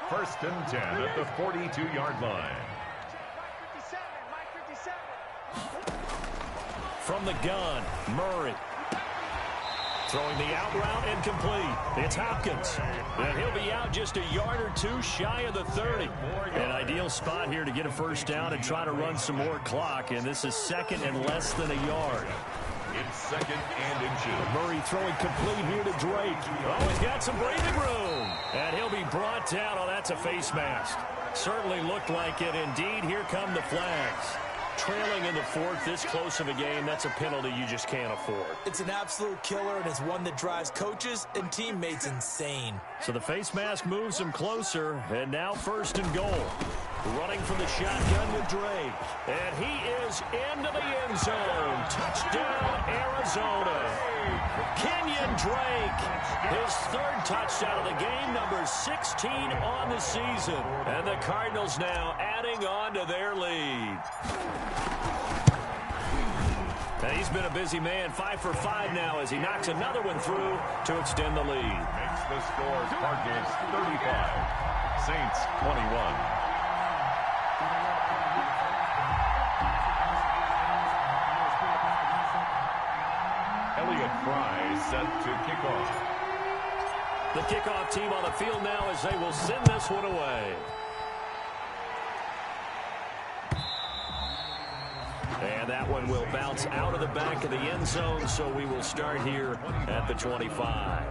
1st and 10 at the 42-yard line. From the gun, Murray. Throwing the out route incomplete. It's Hopkins. And he'll be out just a yard or 2 shy of the 30. An ideal spot here to get a 1st down and try to run some more clock. And this is 2nd and less than a yard. It's 2nd and inches. Murray throwing complete here to Drake. Oh, he's got some breathing room. And he'll be brought down. Oh, that's a face mask. Certainly looked like it. Indeed, here come the flags. Trailing in the 4th, this close of a game, that's a penalty you just can't afford. It's an absolute killer, and it's one that drives coaches and teammates insane. So the face mask moves him closer, and now 1st and goal. Running from the shotgun with Drake. And he is into the end zone. Touchdown, Arizona. Kenyon Drake, his 3rd touchdown of the game, number 16 on the season. And the Cardinals now adding on to their lead. And he's been a busy man, 5 for 5 now as he knocks another one through to extend the lead. Makes the score Cardinals 35, Saints 21. yr3 set to kick off. The kickoff team on the field now as they will send this one away. And that one will bounce out of the back of the end zone, so we will start here at the 25.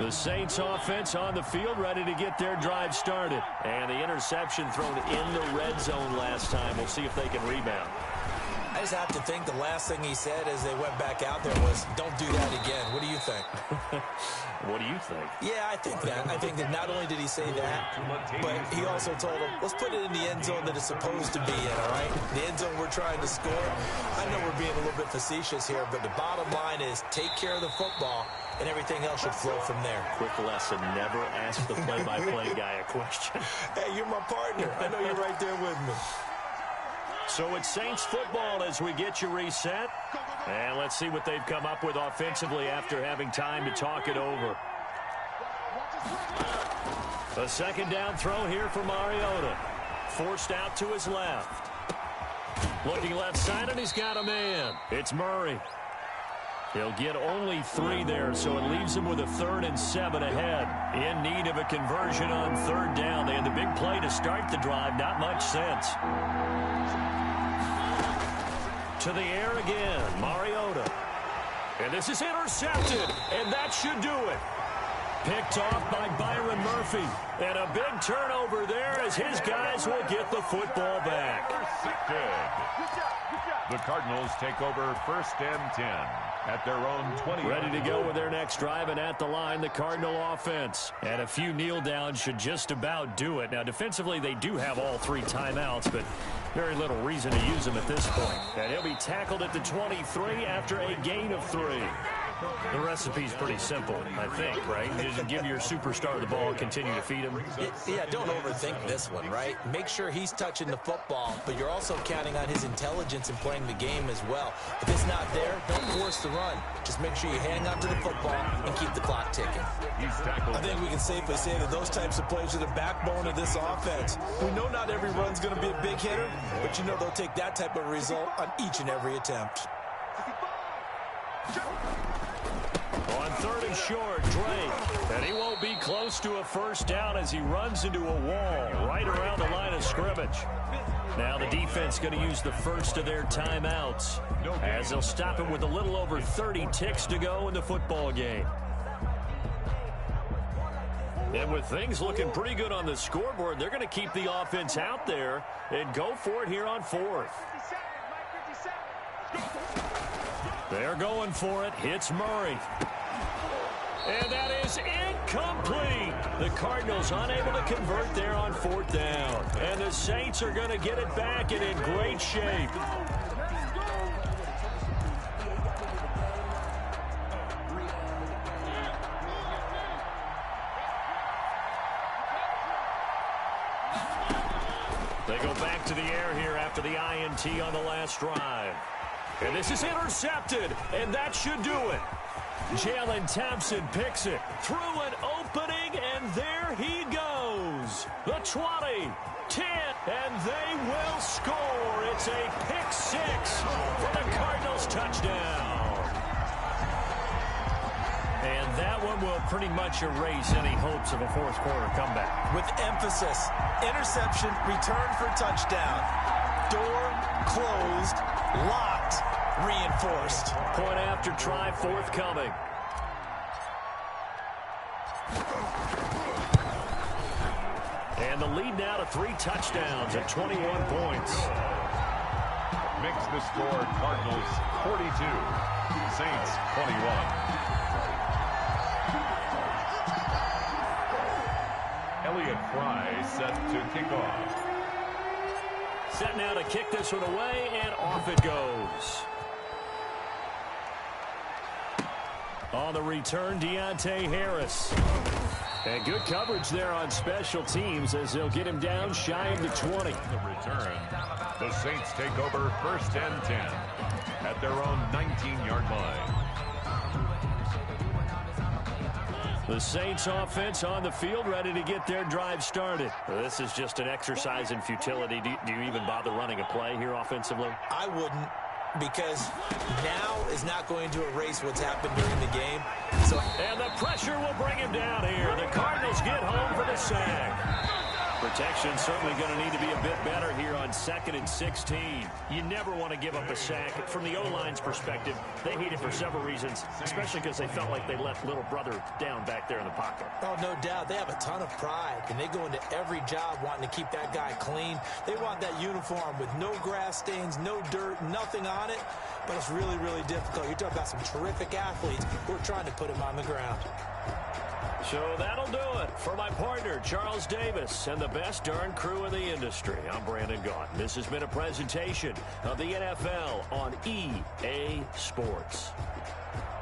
The Saints offense on the field ready to get their drive started. And the interception thrown in the red zone last time. We'll see if they can rebound. I just have to think the last thing he said as they went back out there was, don't do that again. What do you think? What do you think? Yeah, I think that. I think that not only did he say that, but he also told them, let's put it in the end zone that it's supposed to be in, all right? The end zone we're trying to score. I know we're being a little bit facetious here, but the bottom line is take care of the football, and everything else should flow from there. Quick lesson, never ask the play-by-play guy a question. Hey, you're my partner. I know you're right there with me. So it's Saints football as we get you reset. And let's see what they've come up with offensively after having time to talk it over. A 2nd down throw here for Mariota. Forced out to his left. Looking left side, and he's got a man. It's Murray. He'll get only 3 there, so it leaves him with a 3rd and 7 ahead. In need of a conversion on 3rd down. They had the big play to start the drive. Not much sense. To the air again, Mariota. And this is intercepted, and that should do it. Picked off by Byron Murphy. And a big turnover there as his guys will get the football back. The Cardinals take over 1st and 10 at their own 20. Ready to go with their next drive, and at the line, the Cardinal offense. And a few kneel downs should just about do it. Now, defensively, they do have all 3 timeouts, but very little reason to use them at this point. And he'll be tackled at the 23 after a gain of 3. The recipe's pretty simple, I think, right? Just give your superstar the ball and continue to feed him. Yeah, don't overthink this one, right? Make sure he's touching the football, but you're also counting on his intelligence in playing the game as well. If it's not there, don't force the run. Just make sure you hang on to the football and keep the clock ticking. I think we can safely say that those types of plays are the backbone of this offense. We know not every run's going to be a big hitter, but you know they'll take that type of result on each and every attempt. On 3rd and short, Drake. And he won't be close to a 1st down as he runs into a wall right around the line of scrimmage. Now the defense going to use the first of their timeouts as they'll stop him with a little over 30 ticks to go in the football game. And with things looking pretty good on the scoreboard, they're going to keep the offense out there and go for it here on 4th. They're going for it. Hits Murray. And that is incomplete. The Cardinals unable to convert there on 4th down. And the Saints are going to get it back and in great shape. They go back to the air here after the INT on the last drive. And this is intercepted, and that should do it. Jalen Thompson picks it through an opening, and there he goes. The 20, 10, and they will score. It's a pick 6 for the Cardinals touchdown. And that one will pretty much erase any hopes of a 4th quarter comeback. With emphasis, interception, return for touchdown. Door closed, locked, reinforced. Point after try forthcoming. And the lead now to 3 touchdowns at 21 points. Makes the score Cardinals 42, Saints 21. Fry set to kick off. Set now to kick this one away, and off it goes. On the return, Deontay Harris. And good coverage there on special teams as they'll get him down shy of the 20. The return, the Saints take over 1st and 10 at their own 19-yard line. The Saints offense on the field, ready to get their drive started. This is just an exercise in futility. Do you even bother running a play here offensively? I wouldn't, because now is not going to erase what's happened during the game. And the pressure will bring him down here. The Cardinals get home for the sack. Protection certainly going to need to be a bit better here on 2nd and 16. You never want to give up a sack. From the O-line's perspective, they hate it for several reasons, especially because they felt like they left little brother down back there in the pocket. Oh, no doubt. They have a ton of pride, and they go into every job wanting to keep that guy clean. They want that uniform with no grass stains, no dirt, nothing on it, but it's really, really difficult. You're talking about some terrific athletes who are trying to put him on the ground. So that'll do it for my partner, Charles Davis, and the best darn crew in the industry. I'm Brandon Gaunt. This has been a presentation of the NFL on EA Sports.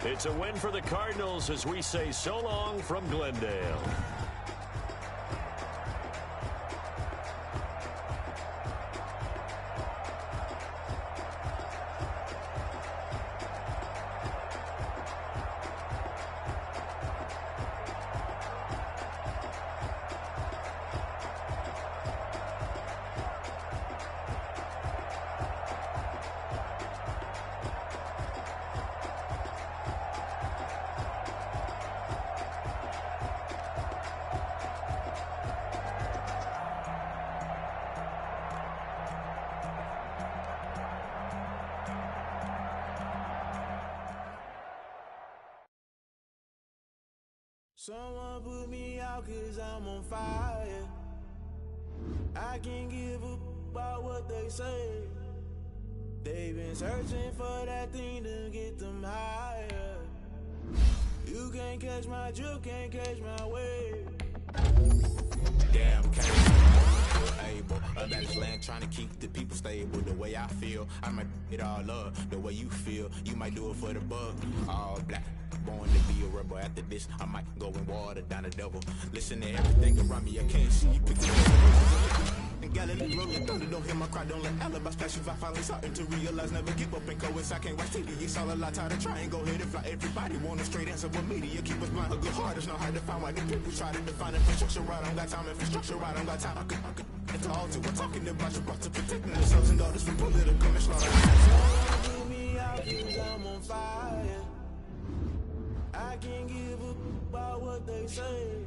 It's a win for the Cardinals as we say so long from Glendale. Someone put me out 'cause I'm on fire. I can't give up about what they say. They've been searching for that thing to get them higher. You can't catch my drift, can't catch my wave. Damn, can't able. A managed land trying to keep the people stable. The way I feel, I might it all up. The way you feel, you might do it for the bug. All black, born to be a rebel. After this, I might go and water down the devil. Listen to everything around me, I can't see you picking up. And Galilee rolling thunder, don't hear my cry, don't let alibis pass you. I finally starting to realize, never give up and coincide. I can't watch TV, it's all a lot, tired of trying, go ahead and fly. Everybody want a straight answer, but media keep us blind. A good heart is not hard to find. Why the people try to define infrastructure right? I don't got time, infrastructure right, I don't got time. I could it's all to we're talking about your to protecting themselves and daughters from political and slaughter. Someone put me out 'cause I'm on fire. I can't give up about what they say.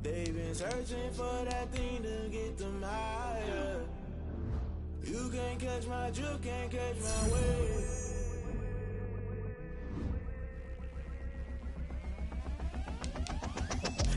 They've been searching for that thing to get them higher. You can't catch my drift, can't catch my wave.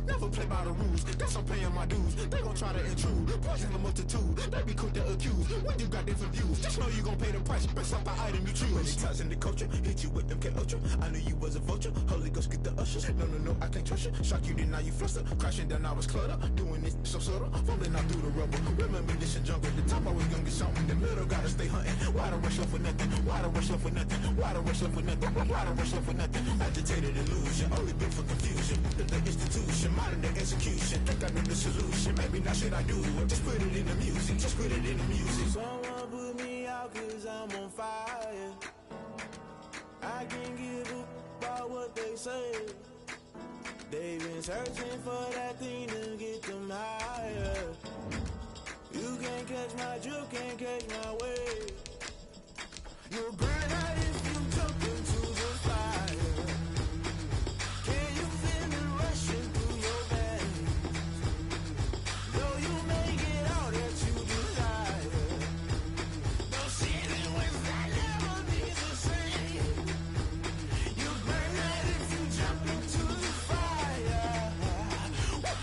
Never play by the rules, that's I'm paying my dues. They gon' try to intrude, poison the multitude. They be quick to accuse, when you got different views. Just know you gon' pay the price, based off the item you choose. Many times in the culture, hit you with them K-Ultra. I knew you was a vulture, Holy Ghost get the ushers. No, I can't trust you. Shock you, then now you fluster. Crashing down, I was clutter. Doing this so subtle, falling out through the rubble. Remember this in jungle, the top I was gonna get something. In the middle, gotta stay hunting. Why the rush left with nothing? Why the rush left with nothing? Why the rush left with nothing? Why the rush left with nothing? Agitated illusion, only been for confusion. The institution, modern day execution. Think I know the solution. Maybe not should I do it? Just put it in the music. Just put it in the music. Someone put me out 'cause I'm on fire. I can't give up about what they say. They've been searching for that thing to get them higher. You can't catch my drift, can't catch my wave. You'll burn out if you jump into the fire. Can you feel it rushing through your veins? Though you make it all that you desire. No ceiling without never be the same. You burn out if you jump into the fire.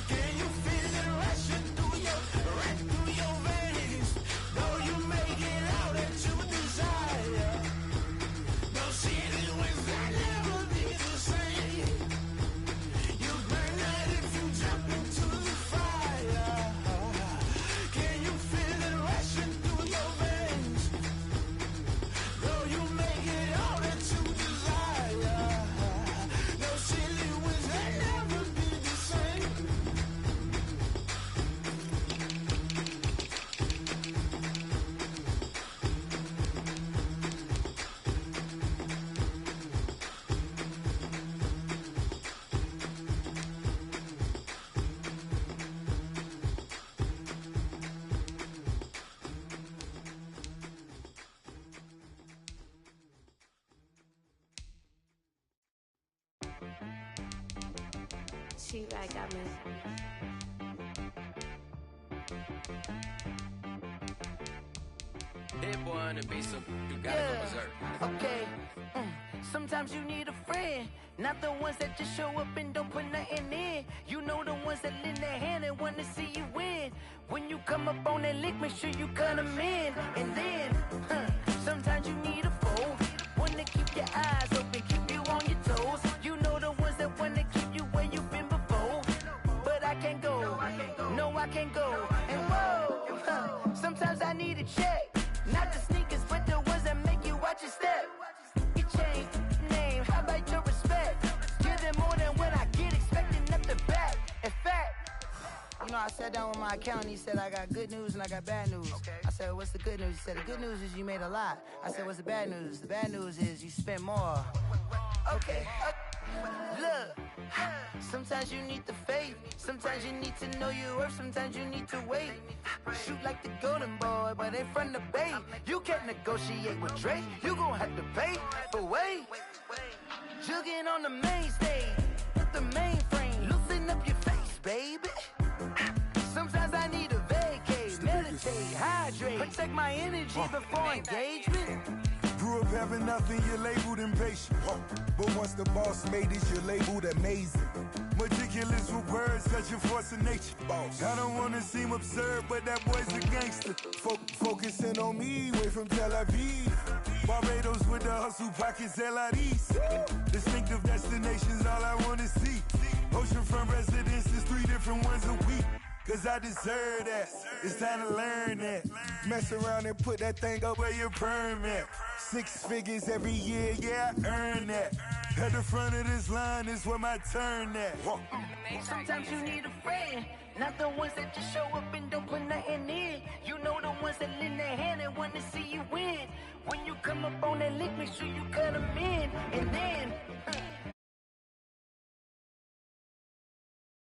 Can you feel it rushing through your veins? Though you make it all that you desire. No ceiling without never be the same. You burn out if you jump into the fire. Can you feel it rushing through your veins? Though you make it all that you desire. No ceiling without never be the same. She right got me. That boy on the beat, so you gotta go berserk. Okay. Sometimes you need a friend, not the ones that just show up and don't put nothing in. You know the ones that lend their hand and want to see you win. When you come up on that lick, make sure you cut them in. And then, sometimes you need a foe, one to keep your eyes open, keep you on your toes. You know the ones that want to keep you where you've been before. But I can't go, no I can't go. And whoa, sometimes I need a check. Not the sneakers, but the ones that make you watch your step. Your chain, name, how about your respect? Give them more than what I get, expecting nothing back. In fact, you know, I sat down with my accountant, he said I got good news and I got bad news. I said, what's the good news? He said, the good news is you made a lot. I said, what's the bad news? The bad news is you spent more. Okay. Look, sometimes you need the faith, sometimes you need to know your worth, sometimes you need to wait. Shoot like the golden boy, but in front of the bay. You can't negotiate with Drake, you gon' have to pay. But wait, jugging on the main stage, with the mainframe, loosen up your face, baby. Sometimes I need a vacate, meditate, hydrate, protect my energy before engagement. Grew up having nothing, you're labeled impatient. But once the boss made it, you're labeled amazing. such a force of nature. I don't wanna seem absurd, but that boy's a gangster. Focusing on me, way from Tel Aviv. Barbados with the hustle pockets, LIDs. Distinctive destinations, all I wanna see. Oceanfront residences, 3 different ones a week. Cause I deserve that, it's time to learn that. Mess around and put that thing up where your permit. 6 figures every year, yeah, I earn that. At the front of this line is where my turn at. Sometimes you need a friend, not the ones that just show up and don't put nothing in. You know the ones that lend their hand and want to see you win. When you come up on that lick, make sure you cut them in. And then